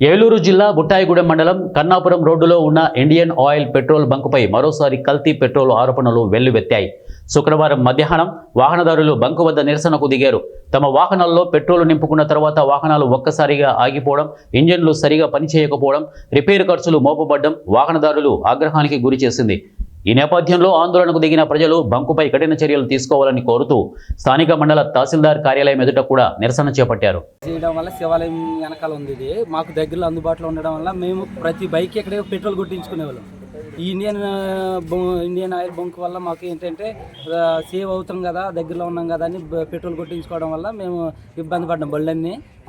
ఏలూరు జిల్లా బుట్టాయిగూడెం మండలం కన్నాపురం రోడ్డులో ఉన్న ఇండియన్ ఆయిల్ పెట్రోల్ బంకుపై మరోసారి కల్తీ పెట్రోల్ ఆరోపణలు వెల్లువెత్తాయి. శుక్రవారం మధ్యాహ్నం వాహనదారులు బంకు వద్ద నిరసనకు దిగారు. తమ వాహనాల్లో పెట్రోల్ నింపుకున్న తర్వాత వాహనాలు ఒక్కసారిగా ఆగిపోవడం, ఇంజన్లు సరిగా పనిచేయకపోవడం, రిపేరు ఖర్చులు మోపబడ్డం వాహనదారులు ఆగ్రహానికి గురిచేసింది. ఈ నేపథ్యంలో ఆందోళనకు దిగిన ప్రజలు బంకుపై కఠిన చర్యలు తీసుకోవాలని కోరుతూ స్థానిక మండల తహసీల్దార్ కార్యాలయం ఎదుట కూడా నిరసన చేపట్టారు. చేయడం వల్ల శివాలయం వెనకాల ఉంది. ఇది మాకు దగ్గరలో అందుబాటులో ఉండడం వల్ల మేము ప్రతి బైక్ ఎక్కడే పెట్రోల్ కొట్టించుకునేవాళ్ళం. ఈ ఇండియన్ ఆయిల్ బంక్ వల్ల మాకు ఏంటంటే సేవ్ అవుతాం కదా, దగ్గరలో ఉన్నాం కదా అని పెట్రోల్ కొట్టించుకోవడం వల్ల మేము ఇబ్బంది పడ్డాం.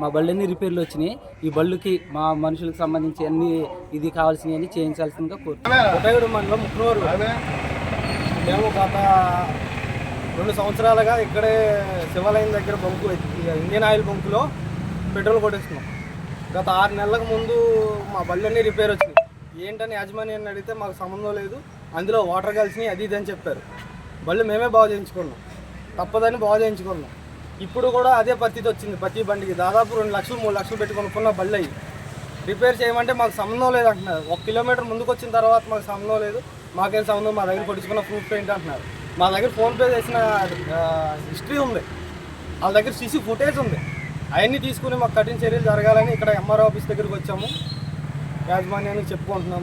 మా బళ్ళన్నీ రిపేర్లు వచ్చినాయి. ఈ బళ్ళుకి మా మనుషులకు సంబంధించి అన్ని ఇది కావాల్సినవి చేయించాల్సిందిగా కోరుతున్నాం. మండలం ముక్నూరు మేము గత 2 సంవత్సరాలుగా ఇక్కడే శివాలయం దగ్గర బంకు ఇండియన్ ఆయిల్ బంకులో పెట్రోల్ కొట్టిస్తున్నాం. గత 6 నెలలకు ముందు మా బళ్ళన్నీ రిపేర్ వచ్చినాయి. ఏంటని యాజమాన్యాన్ని అడిగితే మాకు సంబంధం లేదు, అందులో వాటర్ కలిసినాయి అది ఇది అని చెప్పారు. బళ్ళు మేమే బాగు చేయించుకున్నాం, తప్పదని బాగు చేయించుకున్నాం. ఇప్పుడు కూడా అదే పరిస్థితి వచ్చింది. ప్రతి బండికి దాదాపు 2 లక్షలు 3 లక్షలు పెట్టుకున్న బళ్ళు అయ్యి రిపేర్ చేయమంటే మాకు సంబంధం లేదు అంటున్నారు. 1 కిలోమీటర్ ముందుకు వచ్చిన తర్వాత మాకు సంబంధం లేదు, మాకేం సంబంధం, మా దగ్గర కొట్టించుకున్న ప్రూఫ్ ఏంటి అంటున్నారు. మా దగ్గర ఫోన్పే చేసిన హిస్టరీ ఉంది, వాళ్ళ దగ్గర సీసీ ఫుటేజ్ ఉంది. అవన్నీ తీసుకుని మాకు కఠిన చర్యలు జరగాలని ఇక్కడ ఎంఆర్ఓ ఆఫీస్ దగ్గరికి వచ్చాము, యాజమాన్యానికి చెప్పుకుంటున్నాము.